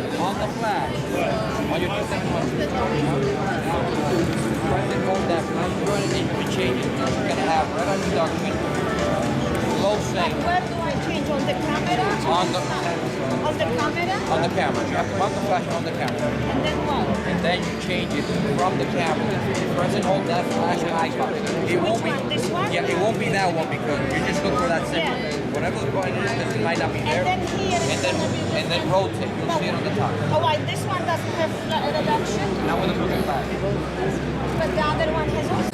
got on the flash, on your 2700, press and hold that flash, you're going to need to change it. You're going to have right on your document, low sync. Where do I change? On the camera? On the camera? On the camera. You have to mount the flash on the camera. And then what? And then you change it from the camera. You press and hold that flash icon. It won't be this one? Yeah, it won't be that one because you just look for that symbol. Yeah. Whatever the button is, this might not be there. And then here and then rotate. You'll see it on the top. Oh, why this one doesn't have reduction? Now with the moving flash. But the other one has also.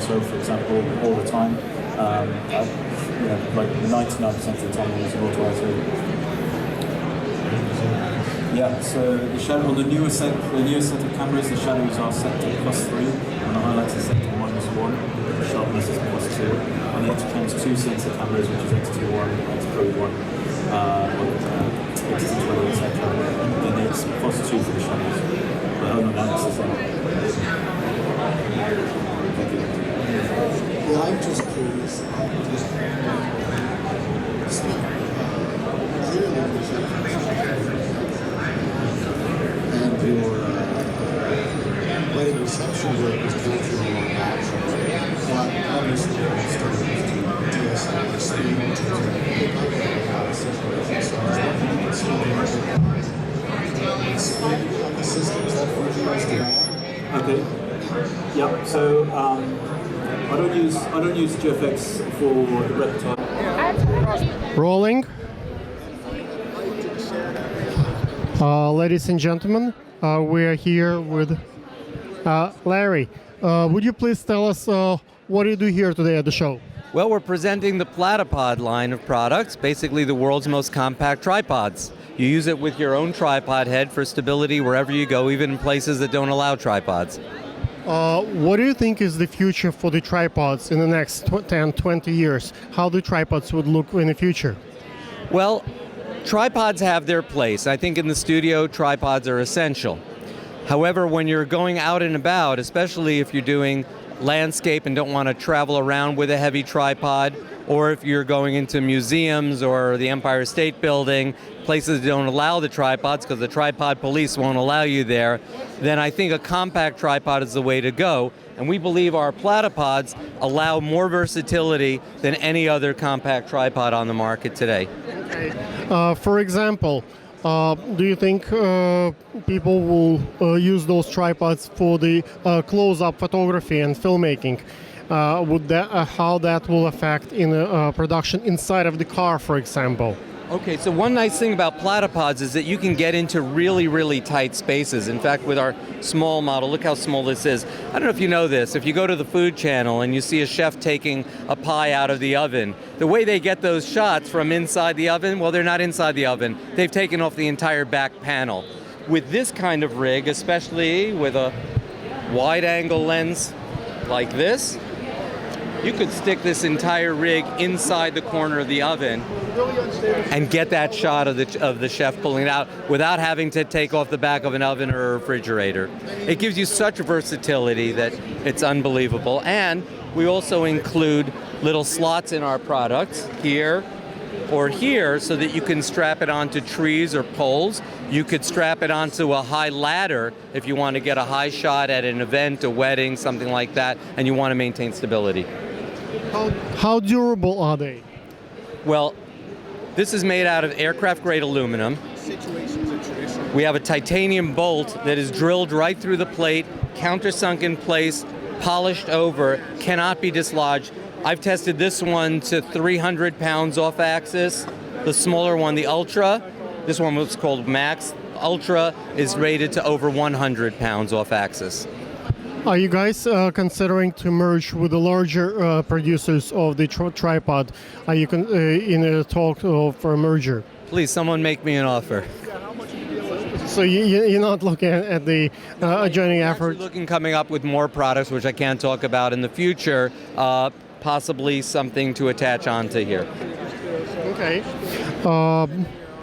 So, for example, all the time, like 99% of the time I use an auto ISO. Yeah, so the shadow on the newest set of cameras, the shadows are set to +3, and the highlights are set to -1, the sharpness is +2, and the X-Trans 2 sensor cameras, which is X21, X31, X20, etc. Then it's +2 for the shadows. But other than that, it's the same. Yeah, I'm just curious. Clearly, and your wedding reception work was going through a lot of options. But obviously, you're still used to DSLR speed to pick up situations. So I was wondering if speed of the system is that for you guys to buy? Okay. Yep. So. I don't use GFX for the reptile. Rolling. Ladies and gentlemen, we are here with Larry. Would you please tell us what do you do here today at the show? Well, we're presenting the Plateau Pod line of products, basically the world's most compact tripods. You use it with your own tripod head for stability wherever you go, even in places that don't allow tripods. What do you think is the future for the tripods in the next 10, 20 years? How the tripods would look in the future? Well, tripods have their place. I think in the studio, tripods are essential. However, when you're going out and about, especially if you're doing landscape and don't want to travel around with a heavy tripod, or if you're going into museums or the Empire State Building, places that don't allow the tripods because the tripod police won't allow you there, then I think a compact tripod is the way to go. And we believe our Plateau Pods allow more versatility than any other compact tripod on the market today. Okay. For example, do you think people will use those tripods for the close-up photography and filmmaking? How that will affect in production inside of the car, for example? Okay, so one nice thing about Plateau Pods is that you can get into really, really tight spaces. In fact, with our small model, look how small this is. I don't know if you know this. If you go to the Food Channel and you see a chef taking a pie out of the oven, the way they get those shots from inside the oven, well, they're not inside the oven. They've taken off the entire back panel. With this kind of rig, especially with a wide-angle lens like this, you could stick this entire rig inside the corner of the oven and get that shot of the chef pulling it out without having to take off the back of an oven or a refrigerator. It gives you such versatility that it's unbelievable. And we also include little slots in our products here or here so that you can strap it onto trees or poles. You could strap it onto a high ladder if you want to get a high shot at an event, a wedding, something like that, and you want to maintain stability. How durable are they? Well, this is made out of aircraft-grade aluminum. We have a titanium bolt that is drilled right through the plate, countersunk in place, polished over, cannot be dislodged. I've tested this one to 300 pounds off axis. The smaller one, the Ultra, this one was called Max. Ultra is rated to over 100 pounds off axis. Are you guys considering to merge with the larger producers of the tripod? Are you in a talk for a merger? Please, someone make me an offer. So you're not looking at the adjoining effort? We're looking coming up with more products, which I can't talk about in the future, possibly something to attach onto here. Okay.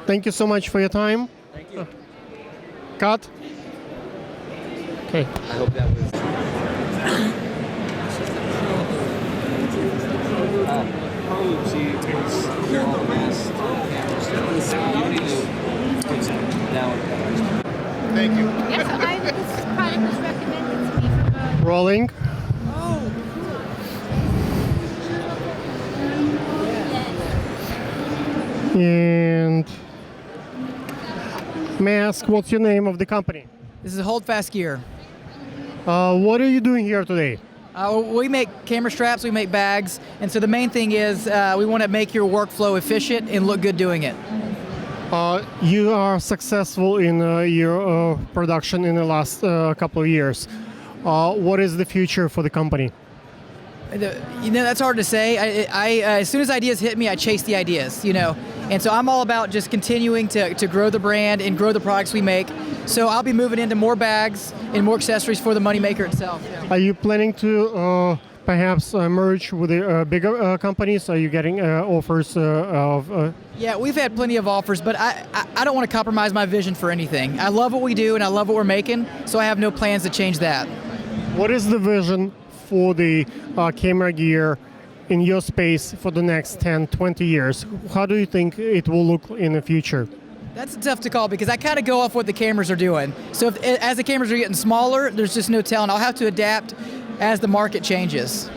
Thank you so much for your time. Thank you. Cut. Okay. I hope that was... Thank you. Yes, this product was recommended to me from Rolling. And may I ask what's your name of the company? This is Holdfast gear. What are you doing here today? We make camera straps, we make bags, and so the main thing is we want to make your workflow efficient and look good doing it. You are successful in your production in the last couple of years. What is the future for the company? That's hard to say. As soon as ideas hit me, I chase the ideas, And so I'm all about just continuing to grow the brand and grow the products we make. So I'll be moving into more bags and more accessories for the moneymaker itself. Are you planning to perhaps merge with the bigger companies? Are you getting offers of... Yeah, we've had plenty of offers, but I don't want to compromise my vision for anything. I love what we do and I love what we're making, so I have no plans to change that. What is the vision for the camera gear in your space for the next 10, 20 years? How do you think it will look in the future? That's tough to call because I kind of go off what the cameras are doing. So as the cameras are getting smaller, there's just no telling. I'll have to adapt as the market changes.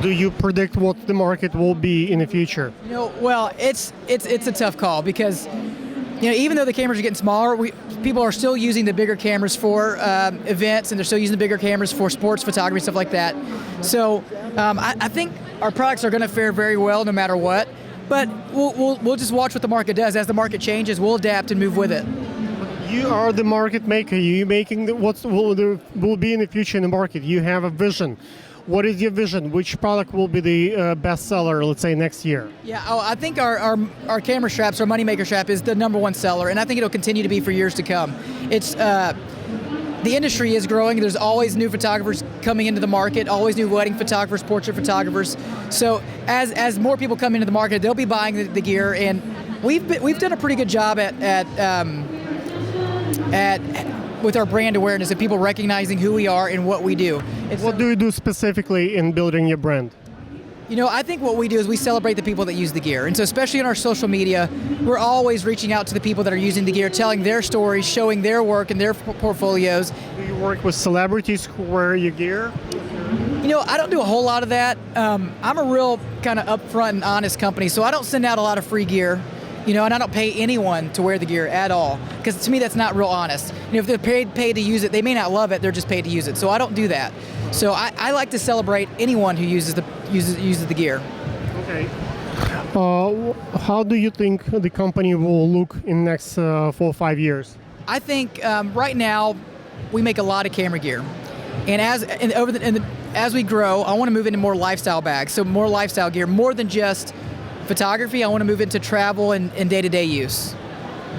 Do you predict what the market will be in the future? Well, it's a tough call because even though the cameras are getting smaller, people are still using the bigger cameras for events, and they're still using the bigger cameras for sports photography, stuff like that. So I think our products are going to fare very well no matter what. But we'll just watch what the market does. As the market changes, we'll adapt and move with it. You are the market maker. You're making what will be in the future in the market. You have a vision. What is your vision? Which product will be the best seller, let's say, next year? Yeah, I think our camera straps, our moneymaker strap, is the #1 seller, and I think it'll continue to be for years to come. It's the industry is growing. There's always new photographers coming into the market, always new wedding photographers, portrait photographers. So as more people come into the market, they'll be buying the gear, and we've done a pretty good job with our brand awareness and people recognizing who we are and what we do. What do you do specifically in building your brand? I think what we do is we celebrate the people that use the gear. And so especially on our social media, we're always reaching out to the people that are using the gear, telling their stories, showing their work and their portfolios. Do you work with celebrities who wear your gear? I don't do a whole lot of that. I'm a real kind of upfront and honest company, so I don't send out a lot of free gear. And I don't pay anyone to wear the gear at all, because to me that's not real honest. If they're paid to use it, they may not love it, they're just paid to use it. So I don't do that. So I like to celebrate anyone who uses the gear. Okay. How do you think the company will look in the next 4 or 5 years? I think right now we make a lot of camera gear, and as we grow, I want to move into more lifestyle bags. So more lifestyle gear, more than just photography. I want to move into travel and day-to-day use.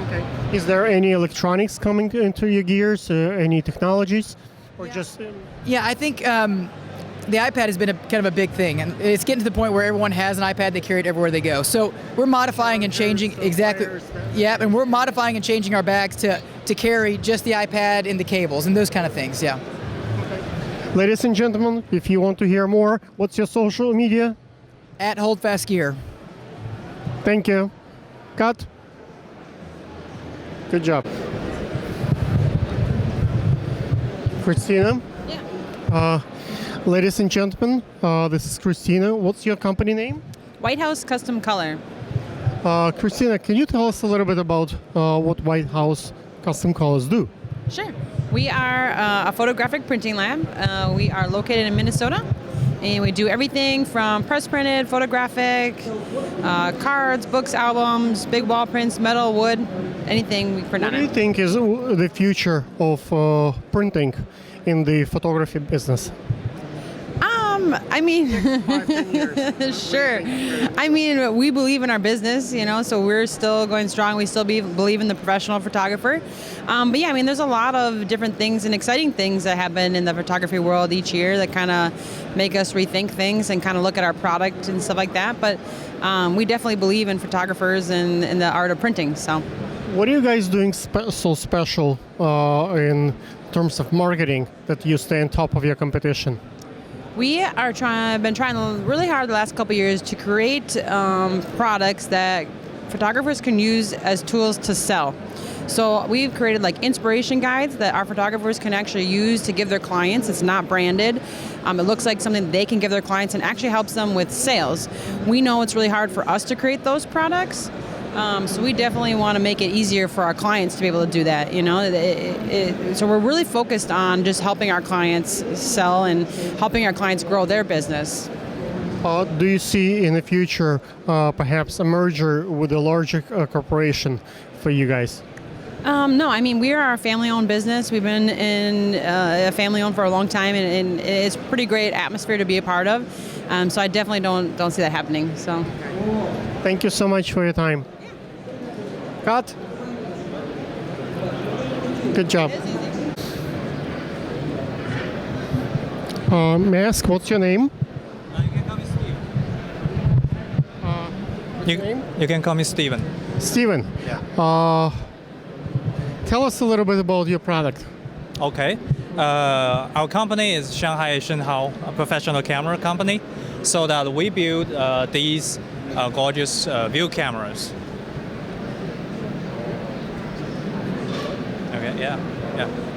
Okay. Is there any electronics coming into your gears? Any technologies, or just? Yeah, I think the iPad has been kind of a big thing, and it's getting to the point where everyone has an iPad. They carry it everywhere they go. So we're modifying and changing exactly. Yeah, and we're modifying and changing our bags to carry just the iPad and the cables and those kind of things. Yeah. Ladies and gentlemen, if you want to hear more, what's your social media? At Holdfast Gear. Thank you. Cut. Good job. Christina? Yeah. Ladies and gentlemen, this is Christina. What's your company name? White House Custom Color. Christina, can you tell us a little bit about what White House Custom Colors do? Sure. We are a photographic printing lab. We are located in Minnesota, and we do everything from press printed, photographic, cards, books, albums, big wall prints, metal, wood, anything we print What on do you it. think is the future of printing in the photography business? I mean, sure. I mean, we believe in our business, you know, so we're still going strong. We still believe in the professional photographer. But yeah, I mean, there's a lot of different things and exciting things that happen in the photography world each year that kind of make us rethink things and kind of look at our product and stuff like that. But we definitely believe in photographers and the art of printing, so. What are you guys doing so special in terms of marketing that you stay on top of your competition? We are been trying really hard the last couple of years to create products that photographers can use as tools to sell. So we've created like inspiration guides that our photographers can actually use to give their clients. It's not branded. It looks like something they can give their clients and actually helps them with sales. We know it's really hard for us to create those products. So we definitely want to make it easier for our clients to be able to do that, you know. So we're really focused on just helping our clients sell and helping our clients grow their business. Do you see in the future perhaps a merger with a larger corporation for you guys? No, I mean, we are a family-owned business. We've been in a family-owned for a long time, and it's a pretty great atmosphere to be a part of. So I definitely don't see that happening. So, thank you so much for your time. Cut. Good job. May I ask, what's your name? You can call me Steven. Steven. Yeah. Tell us a little bit about your product. Okay. Our company is Shanghai, a professional camera company, so that we build these gorgeous view cameras. Okay. Yeah.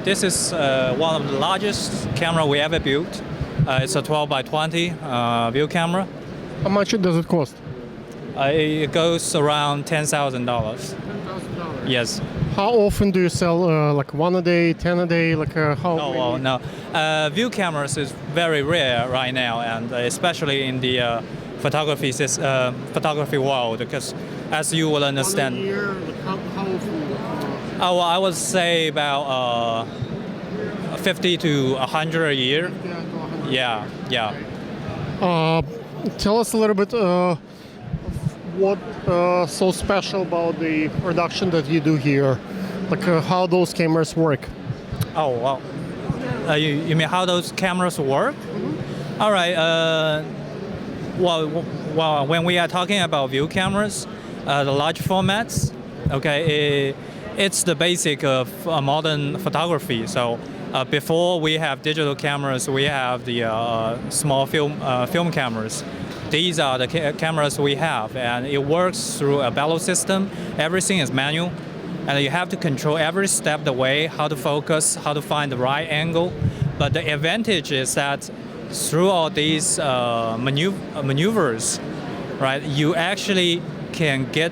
This is one of the largest camera we ever built. It's a 12 by 20 view camera. How much does it cost? It goes around $10,000. $10,000. Yes. How often do you sell? Like 1 a day, 10 a day? Like how? Oh well, no. View cameras is very rare right now, and especially in the photography world, because as you will understand. 1 year, like how often? Oh, well, I would say about 50 to 100 a year. Yeah. Tell us a little bit what so special about the production that you do here, like how those cameras work. Oh well, you mean how those cameras work? Mm-hmm. All right. Well, when we are talking about view cameras, the large formats, okay, it's the basic of modern photography. So before we have digital cameras, we have the small film cameras. These are the cameras we have, and it works through a bellows system. Everything is manual, and you have to control every step of the way, how to focus, how to find the right angle. But the advantage is that through all these maneuvers, right, you actually can get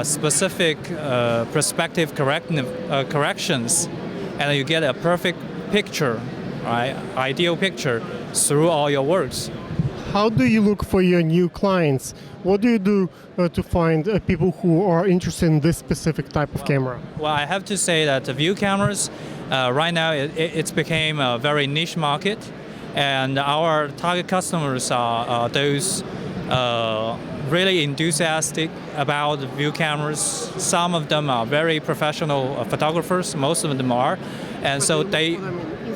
specific perspective corrections, and you get a perfect picture, right, ideal picture through all your works. How do you look for your new clients? What do you do to find people who are interested in this specific type of camera? Well, I have to say that the view cameras, right now, it's became a very niche market, and our target customers are those really enthusiastic about view cameras. Some of them are very professional photographers, most of them are, and so they.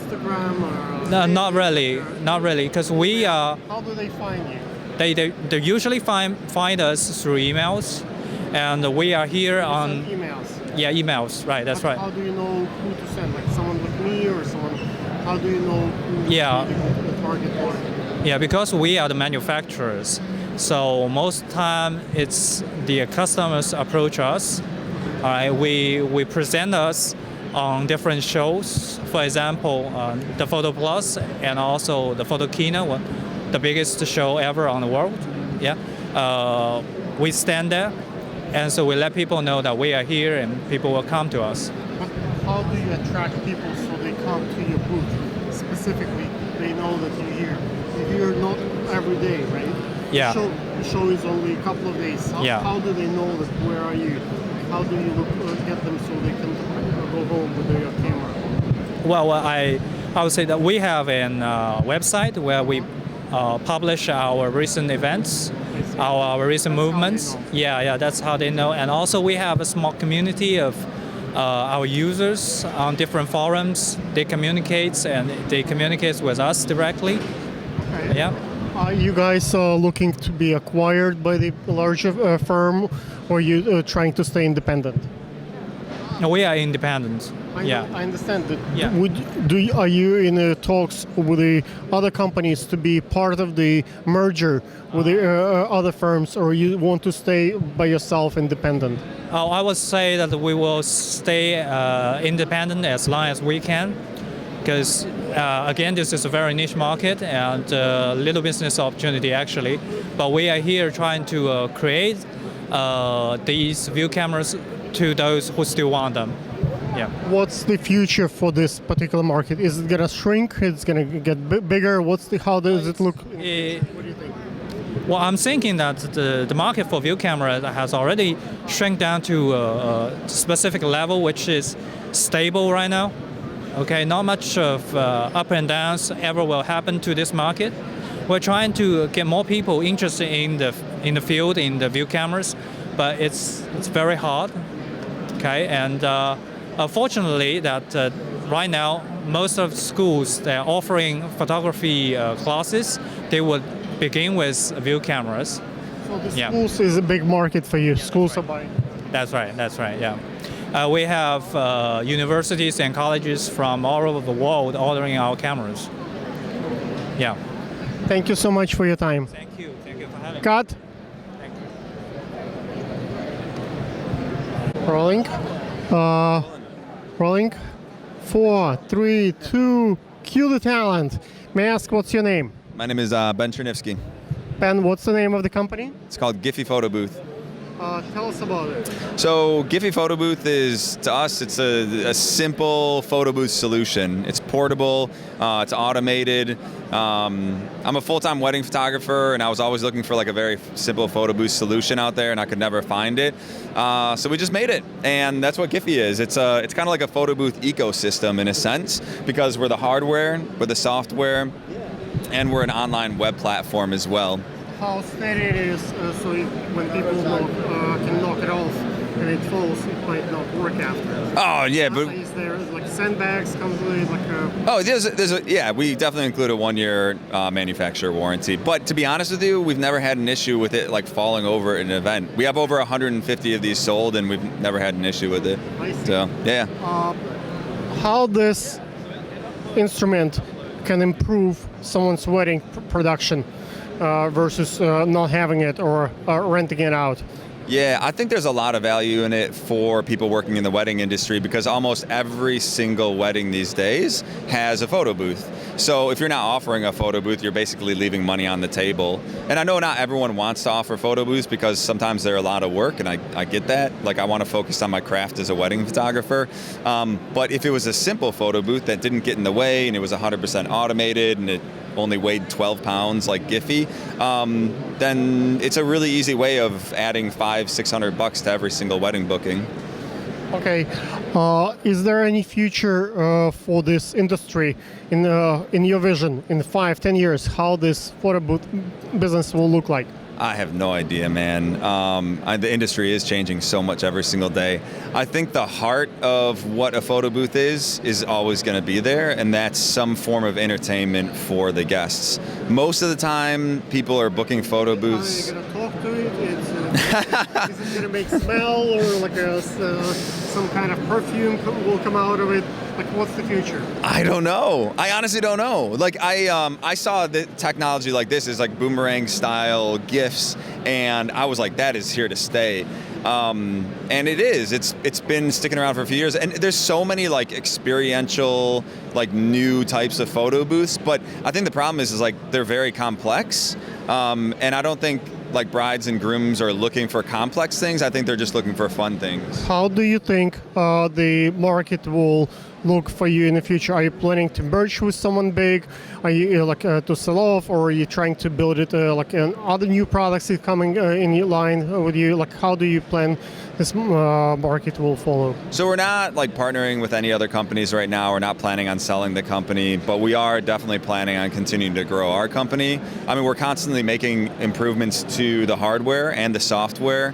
Instagram or? No, not really, because we are. How do they find you? They usually find us through emails, and we are here on Emails. emails. Right, that's right. How do you know who to send? Like someone like me or someone? How do you know who Yeah. the target market? Yeah, because we are the manufacturers, so most time it's the customers approach us. All right, we present us on different shows. For example, the Photo Plus and also the Photo Keynote, the biggest show ever on the world. Yeah, we stand there, and so we let people know that we are here and people will come to us. But how do you attract people so they come to your booth? Specifically, they know that you're here. You're not every day, right? Yeah. The show is only a couple of days. How do they know that where are you? How do you get them so they can go home with their camera? Well, I would say that we have a website where we publish our recent events, our recent movements. Yeah, that's how they know. And also we have a small community of our users on different forums. They communicate with us directly. Okay. Yeah. Are you guys looking to be acquired by the larger firm, or are you trying to stay independent? No, we are independent. I understand that. Yeah. Are you in talks with the other companies to be part of the merger with the other firms, or you want to stay by yourself, independent? Oh, I would say that we will stay independent as long as we can, because again, this is a very niche market and little business opportunity actually. But we are here trying to create these view cameras to those who still want them. Yeah. What's the future for this particular market? Is it gonna shrink? It's gonna get bigger? How does it look? What do you think? Well, I'm thinking that the market for view camera has already shrunk down to a specific level, which is stable right now. Okay, not much of up and downs ever will happen to this market. We're trying to get more people interested in the field, in the view cameras, but it's very hard. Okay, and fortunately that right now most of schools that are offering photography classes, they would begin with view cameras. So the schools is a big market for you. Schools are buying. That's right. Yeah. We have universities and colleges from all over the world ordering our cameras. Yeah. Thank you so much for your time. Thank you for having me. Cut. Thank you. Rolling. Rolling. 4, 3, 2. Cue the talent. May I ask what's your name? My name is Ben Chernivsky. Ben, what's the name of the company? It's called Giphy Photo Booth. Tell us about it. So Giphy Photo Booth is, to us, it's a simple photo booth solution. It's portable, it's automated. I'm a full-time wedding photographer, and I was always looking for like a very simple photo booth solution out there, and I could never find it. So we just made it, and that's what Giphy is. It's kind of like a photo booth ecosystem in a sense, because we're the hardware, we're the software, and we're an online web platform as well. How steady it is, so when people can knock it off and it falls, it might not work after. Oh yeah, but is there like sandbags comes with like a? Oh, yeah, we definitely include a 1-year manufacturer warranty. But to be honest with you, we've never had an issue with it like falling over at an event. We have over 150 of these sold, and we've never had an issue with it. I see. So yeah. How this instrument can improve someone's wedding production versus not having it or renting it out? Yeah, I think there's a lot of value in it for people working in the wedding industry, because almost every single wedding these days has a photo booth. So if you're not offering a photo booth, you're basically leaving money on the table. And I know not everyone wants to offer photo booths because sometimes they're a lot of work, and I get that. Like, I want to focus on my craft as a wedding photographer. But if it was a simple photo booth that didn't get in the way and it was 100% automated and it only weighed 12 pounds like Giphy, then it's a really easy way of adding $500-600 to every single wedding booking. Okay, is there any future for this industry in your vision in 5-10 years? How this photo booth business will look like? I have no idea, man. The industry is changing so much every single day. I think the heart of what a photo booth is always going to be there, and that's some form of entertainment for the guests. Most of the time, people are booking photo booths. How are you going to talk to it? Is it going to make smell, or like some kind of perfume will come out of it? Like, what's the future? I don't know. I honestly don't know. Like, I saw the technology like this is like boomerang style GIFs, and I was like, that is here to stay. And it is. It's been sticking around for a few years, and there's so many like experiential, like new types of photo booths. But I think the problem is like they're very complex, and I don't think like brides and grooms are looking for complex things. I think they're just looking for fun things. How do you think the market will look for you in the future? Are you planning to merge with someone big? Are you to sell off, or are you trying to build it other new products is coming in line with you? Like, how do you plan this market will follow? So we're not like partnering with any other companies right now. We're not planning on selling the company, but we are definitely planning on continuing to grow our company. I mean, we're constantly making improvements to the hardware and the software.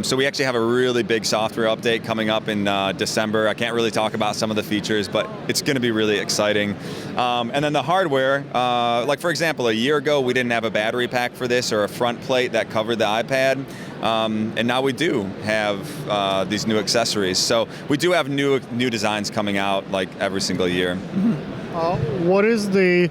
So we actually have a really big software update coming up in December. I can't really talk about some of the features, but it's going to be really exciting. And then the hardware, like for example, a year ago we didn't have a battery pack for this or a front plate that covered the iPad. And now we do have these new accessories. So we do have new designs coming out like every single year. What is the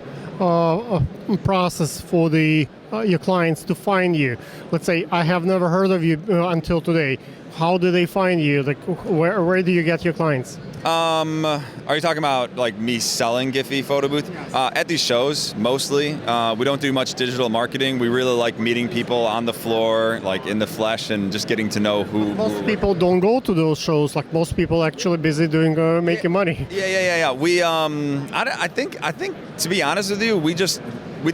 process for your clients to find you? Let's say I have never heard of you until today. How do they find you? Like, where do you get your clients? Are you talking about like me selling Giphy photo booth? Yes. At these shows, mostly. We don't do much digital marketing. We really like meeting people on the floor, like in the flesh, and just getting to know who. Most people don't go to those shows. Like, most people actually busy doing making money. Yeah. We I think to be honest with you, we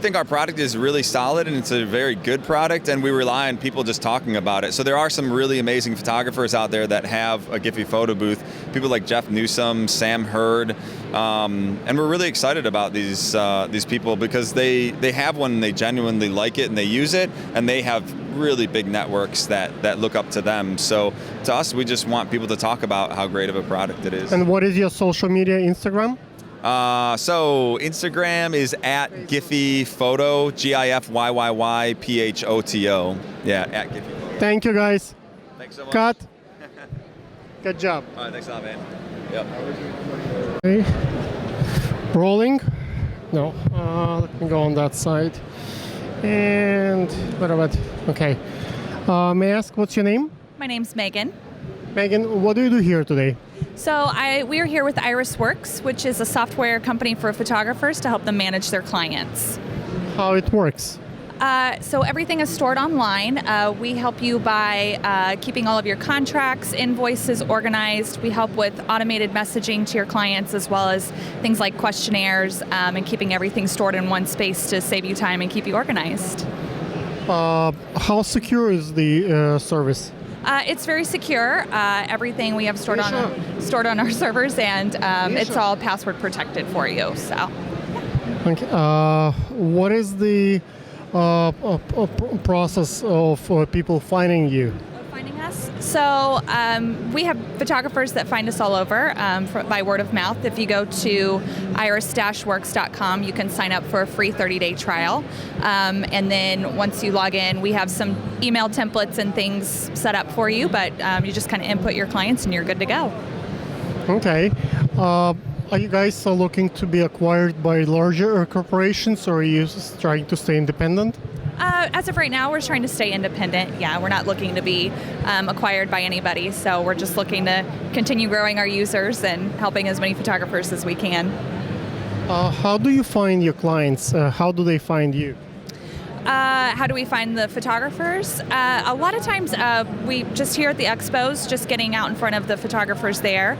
think our product is really solid and it's a very good product, and we rely on people just talking about it. So there are some really amazing photographers out there that have a Giphy photo booth. People like Jeff Newsom, Sam Hurd, and we're really excited about these people because they have one and they genuinely like it and they use it, and they have really big networks that look up to them. So to us, we just want people to talk about how great of a product it is. And what is your social media, Instagram? So Instagram is at Giphy Photo, GIFYYYPHOTO. Yeah, at Giphy Photo. Thank you, guys. Thanks so much. Cut. Good job. All right, thanks a lot, man. Yep. Okay. Rolling. No. Let me go on that side. And what about? Okay. May I ask what's your name? My name's Megan. Megan, what do you do here today? So we are here with IrisWorks, which is a software company for photographers to help them manage their clients. How it works? So everything is stored online. We help you by keeping all of your contracts, invoices organized. We help with automated messaging to your clients, as well as things like questionnaires, and keeping everything stored in one space to save you time and keep you organized. How secure is the service? It's very secure. Everything we have stored on our servers, and it's all password protected for you. So. Okay. What is the process of people finding you? Finding us? So we have photographers that find us all over by word of mouth. If you go to iris-works.com, you can sign up for a free 30-day trial. And then once you log in, we have some email templates and things set up for you, but you just kind of input your clients and you're good to go. Okay. Are you guys looking to be acquired by larger corporations, or are you trying to stay independent? As of right now, we're trying to stay independent. Yeah, we're not looking to be acquired by anybody, so we're just looking to continue growing our users and helping as many photographers as we can. How do you find your clients? How do they find you? How do we find the photographers? A lot of times we just here at the expos, just getting out in front of the photographers there.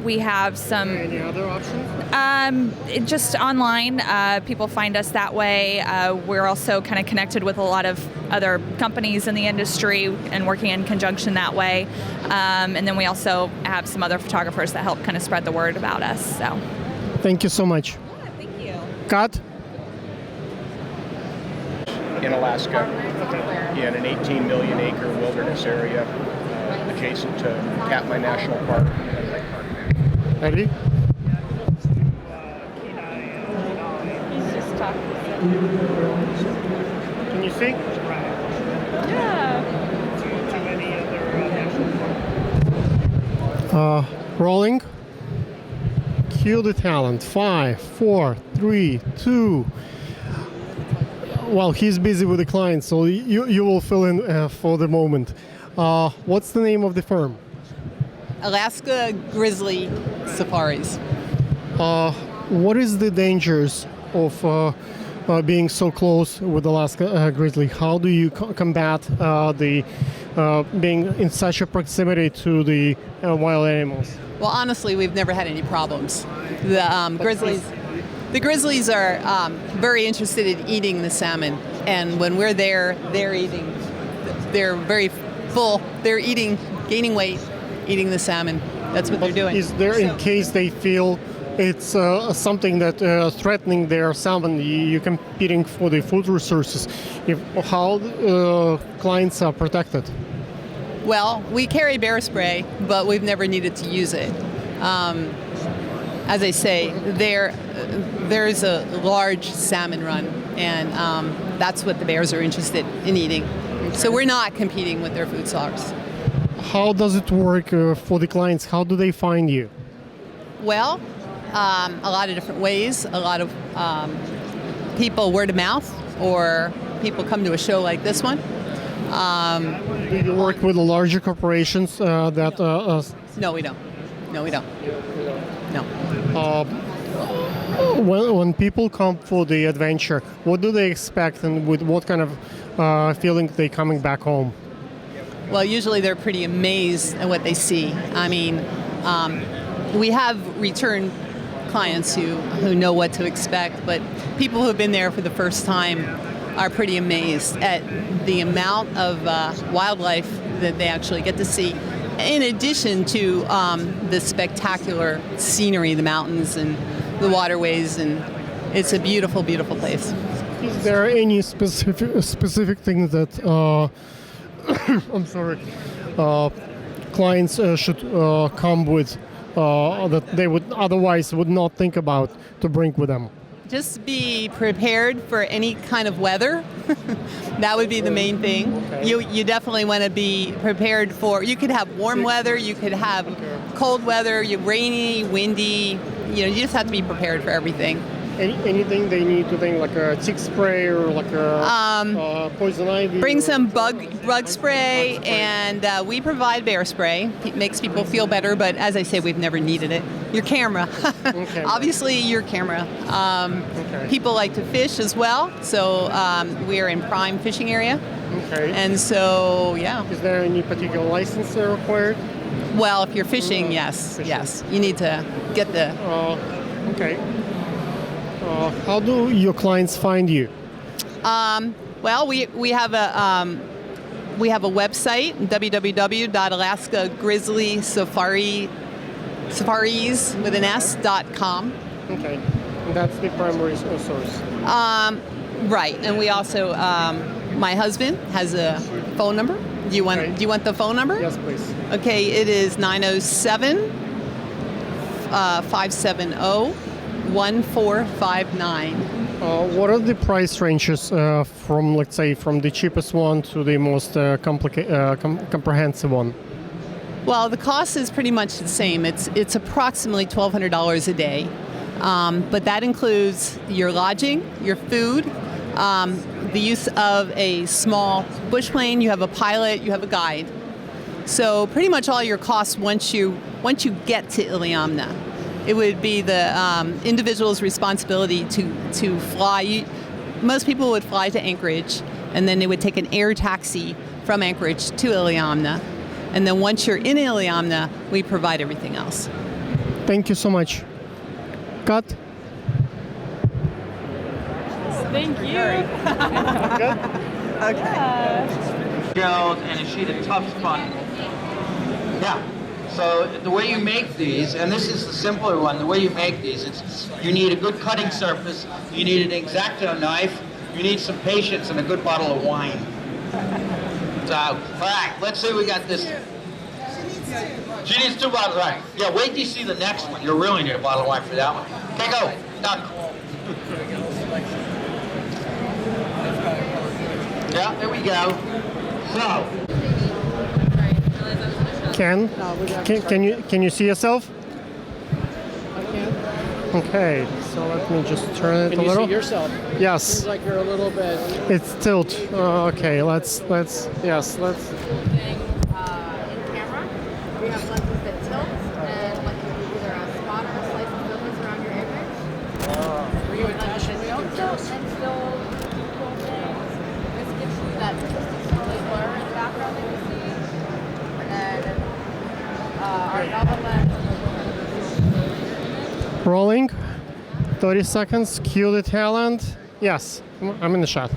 We have some... Any other options? Just online. People find us that way. We're also kind of connected with a lot of other companies in the industry and working in conjunction that way. And then we also have some other photographers that help kind of spread the word about us. So. Thank you so much. Yeah, thank you. Cut. in Alaska, in an 18 million acre wilderness area adjacent to Katmai National Park and Lake Park. Eddie? Can you see? Rolling. Cue the talent. 5, 4, 3, 2. Well, he's busy with the client, so you will fill in for the moment. What's the name of the firm? Alaska Grizzly Safaris. What is the dangers of being so close with Alaska Grizzly? How do you combat the being in such a proximity to the wild animals? Well, honestly, we've never had any problems. The grizzlies are very interested in eating the salmon, and when we're there, they're eating. They're very full. They're eating, gaining weight, eating the salmon. That's what they're doing. Is there, in case they feel it's something that threatening their salmon, you're competing for the food resources? How clients are protected? Well, we carry bear spray, but we've never needed to use it. As I say, there's a large salmon run, and that's what the bears are interested in eating. So we're not competing with their food source. How does it work for the clients? How do they find you? Well, a lot of different ways. A lot of people word of mouth, or people come to a show like this one. Do you work with the larger corporations that? No, we don't. No, we don't. No. When people come for the adventure, what do they expect, and with what kind of feeling they coming back home? Well, usually they're pretty amazed at what they see. I mean, we have return clients who know what to expect, but people who have been there for the first time are pretty amazed at the amount of wildlife that they actually get to see, in addition to the spectacular scenery, the mountains and the waterways, and it's a beautiful, beautiful place. Is there any specific things that I'm sorry, clients should come with that they would otherwise would not think about to bring with them? Just be prepared for any kind of weather. That would be the main thing. Okay. You definitely want to be prepared for, you could have warm weather, you could have cold weather, rainy, windy, you just have to be prepared for everything. Anything they need to think, like a tick spray or like a poison ivy? Bring some bug spray, and we provide bear spray. It makes people feel better, but as I say, we've never needed it. Your camera. Okay, obviously your camera. Okay. People like to fish as well, so we are in prime fishing area. Okay. And so, yeah. Is there any particular license required? Well, if you're fishing, yes. You need to get the... okay. How do your clients find you? Well, we have a website, www.alaskagrizzlysafaris.com. Okay, and that's the primary source. Right, and we also my husband has a phone number. Do you want the phone number? Yes, please. Okay, it is 907 570 1459. What are the price ranges from, let's say, from the cheapest one to the most comprehensive one? Well, the cost is pretty much the same. It's approximately $1,200 a day, but that includes your lodging, your food, the use of a small bush plane. You have a pilot, you have a guide. So pretty much all your costs once you get to Iliamna. It would be the individual's responsibility to fly. Most people would fly to Anchorage, and then they would take an air taxi from Anchorage to Iliamna. And then once you're in Iliamna, we provide everything else. Thank you so much. Cut. Thank you. Good? Okay. Gels and a sheet of tough sponge. Yeah. So the way you make these, and this is the simpler one, the way you make these, you need a good cutting surface, you need an X-Acto knife, You need some patience and a good bottle of wine. So, all right, let's see, we got this. She needs 2 bottles, right? Yeah, wait till you see the next one. You'll really need a bottle of wine for that one. Okay, go. Done. Yeah, there we go. So. Can you see yourself? I can. Okay, so let me just turn it Can a you little. see yourself? Yes. Seems like you're a little bit. It's tilt. Okay, let's. Yes, let's. In camera, we have lenses that tilt and let you do either a spot or a slice of focus around your image. Were you attaching the Don't tilt and still control things. This gives you that really blur in the background that you see. And then our double lens. Rolling. 30 seconds. Cue the tail end. Yes, I'm in the shot.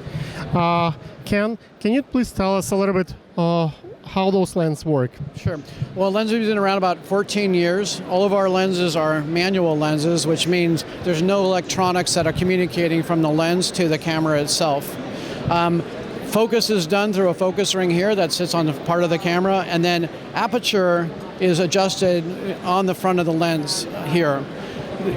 Can you please tell us a little bit how those lenses work? Sure. Well, Lensbaby's been around about 14 years. All of our lenses are manual lenses, which means there's no electronics that are communicating from the lens to the camera itself. Focus is done through a focus ring here that sits on the part of the camera, and then aperture is adjusted on the front of the lens here.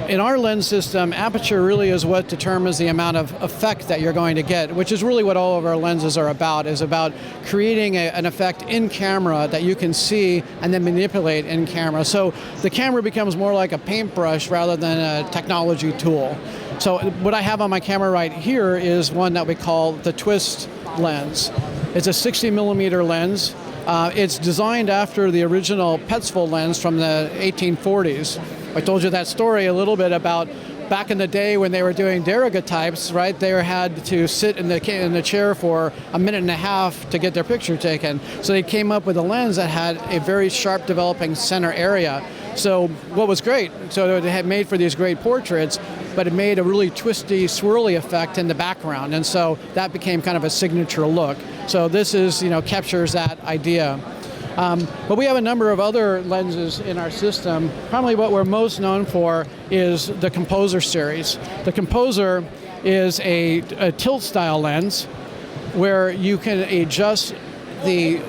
In our lens system, aperture really is what determines the amount of effect that you're going to get, which is really what all of our lenses are about, is about creating an effect in camera that you can see and then manipulate in camera. So the camera becomes more like a paintbrush rather than a technology tool. So what I have on my camera right here is one that we call the twist lens. It's a 60 millimeter lens. It's designed after the original Petzval lens from the 1840s. I told you that story a little bit about back in the day when they were doing daguerreotypes, right? They had to sit in the chair for a minute and a half to get their picture taken. So they came up with a lens that had a very sharp developing center area. So what was great, so it had made for these great portraits, but it made a really twisty, swirly effect in the background. And so that became kind of a signature look. So this is, captures that idea. But we have a number of other lenses in our system. Probably what we're most known for is the Composer series. The Composer is a tilt style lens where you can adjust the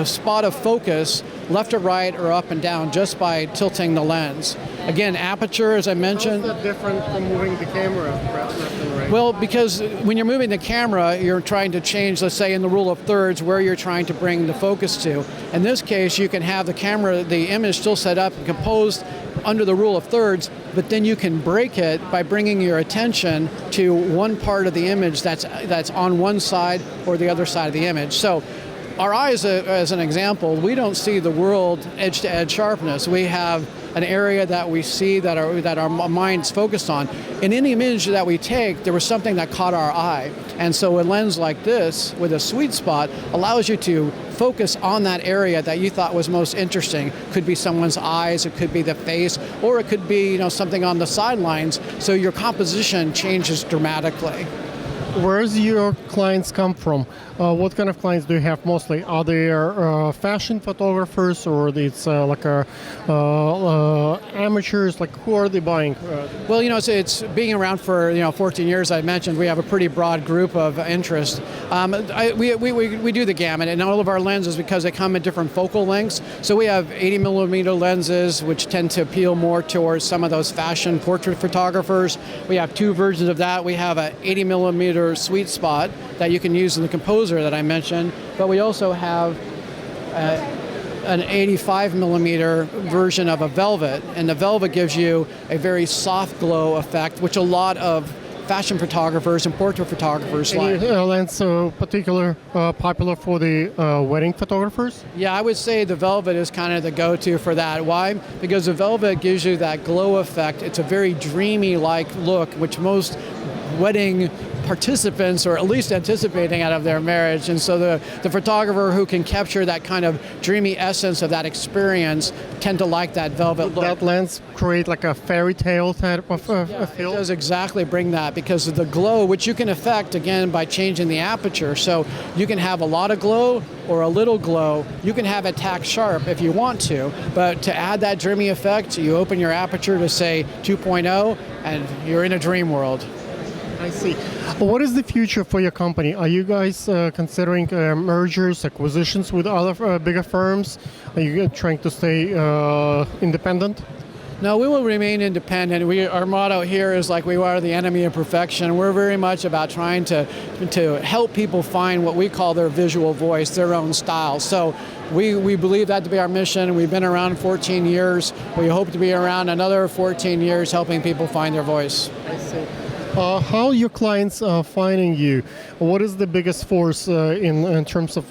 spot of focus left or right or up and down just by tilting the lens. Again, aperture, as I mentioned. How is that different from moving the camera left and right? Well, because when you're moving the camera, you're trying to change, let's say in the rule of thirds, where you're trying to bring the focus to. In this case, you can have the image still set up and composed under the rule of thirds, but then you can break it by bringing your attention to one part of the image that's on one side or the other side of the image. So our eyes, as an example, we don't see the world edge-to-edge sharpness. We have an area that we see that our mind's focused on. In any image that we take, there was something that caught our eye. And so a lens like this, with a sweet spot, allows you to focus on that area that you thought was most interesting. Could be someone's eyes, it could be the face, or it could be something on the sidelines. So your composition changes dramatically. Where do your clients come from? What kind of clients do you have mostly? Are they fashion photographers, or it's amateurs? Like, who are they buying? Well, it's being around for 14 years. I mentioned we have a pretty broad group of interest. We do the gamut, and all of our lenses, because they come in different focal lengths. So we have 80 millimeter lenses, which tend to appeal more towards some of those fashion portrait photographers. We have 2 versions of that. We have an 80 millimeter sweet spot that you can use in the Composer that I mentioned, but we also have an 85 millimeter version of a Velvet, and the Velvet gives you a very soft glow effect, which a lot of fashion photographers and portrait photographers like. Any lens popular for the wedding photographers? Yeah, I would say the Velvet is kind of the go-to for that. Why? Because the Velvet gives you that glow effect. It's a very dreamy-like look, which most wedding participants are at least anticipating out of their marriage. And so the photographer who can capture that kind of dreamy essence of that experience tend to like that Velvet look. That lens create like a fairy tale type of feel? It does exactly bring that, because of the glow, which you can affect, again, by changing the aperture. So you can have a lot of glow or a little glow. You can have it tack sharp if you want to, but to add that dreamy effect, you open your aperture to, say, 2.0, and you're in a dream world. I see. What is the future for your company? Are you guys considering mergers, acquisitions with other bigger firms? Are you trying to stay independent? No, we will remain independent. Our motto here is like we are the enemy of perfection. We're very much about trying to help people find what we call their visual voice, their own style. So we believe that to be our mission. We've been around 14 years. We hope to be around another 14 years helping people find their voice. I see. How are your clients finding you? What is the biggest force in terms of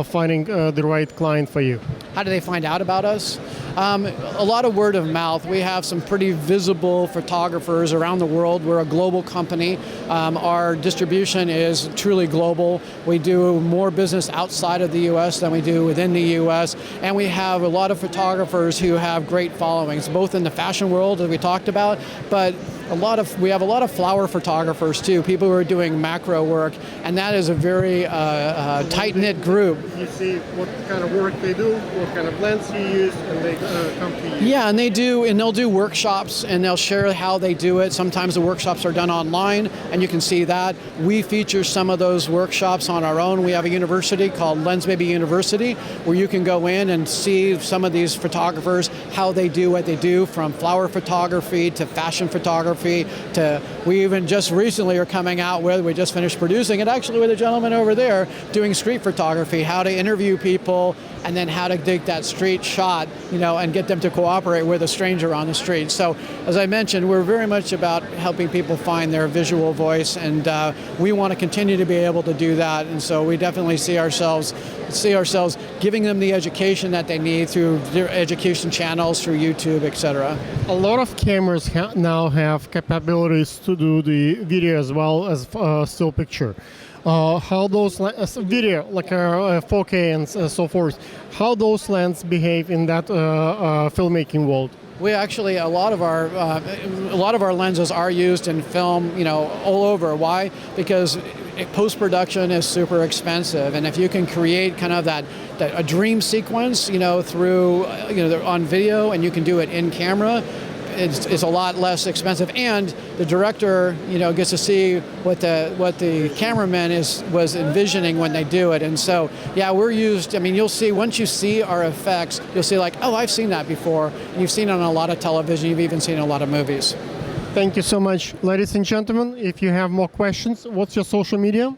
finding the right client for you? How do they find out about us? A lot of word of mouth. We have some pretty visible photographers around the world. We're a global company. Our distribution is truly global. We do more business outside of the U.S. than we do within the U.S. And we have a lot of photographers who have great followings, both in the fashion world, as we talked about, but we have a lot of flower photographers too, people who are doing macro work, and that is a very tight-knit group. You see what kind of work they do, what kind of lens you use, and they come to you. Yeah, and they'll do workshops, and they'll share how they do it. Sometimes the workshops are done online, and you can see that. We feature some of those workshops on our own. We have a university called Lensbaby University, where you can go in and see some of these photographers, how they do what they do, from flower photography to fashion photography to, we even just recently are coming out with, we just finished producing it actually with a gentleman over there doing street photography, how to interview people and then how to take that street shot, and get them to cooperate with a stranger on the street. So as I mentioned, we're very much about helping people find their visual voice, and we want to continue to be able to do that. And so we definitely see ourselves giving them the education that they need through their education channels, through YouTube, etc. A lot of cameras now have capabilities to do the video as well as still picture. How those video, like 4K and so forth, how those lenses behave in that filmmaking world? We actually, a lot of our lenses are used in film, all over. Why? Because post-production is super expensive, and if you can create kind of a dream sequence, through, on video, and you can do it in camera, it's a lot less expensive, and the director, gets to see what the cameraman was envisioning when they do it. And so, yeah, we're used. I mean, you'll see once you see our effects, you'll see like, oh, I've seen that before. And you've seen it on a lot of television. You've even seen it in a lot of movies. Thank you so much, ladies and gentlemen. If you have more questions, what's your social media?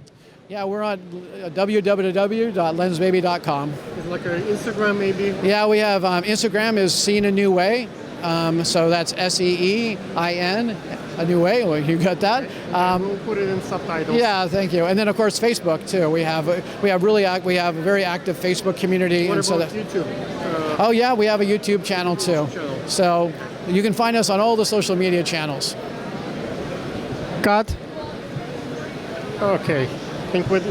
Yeah, we're on www.lensbaby.com. It's like an Instagram, maybe. Yeah, we have Instagram is Seen a New Way. So that's SEEIN, a new way. Well, you got that. We'll put it in subtitles. Yeah, thank you. And then of course Facebook too. We have a very active Facebook community. What and about YouTube? Oh yeah, we have a YouTube channel too. So you can find us on all the social media channels. Cut. Okay. I think with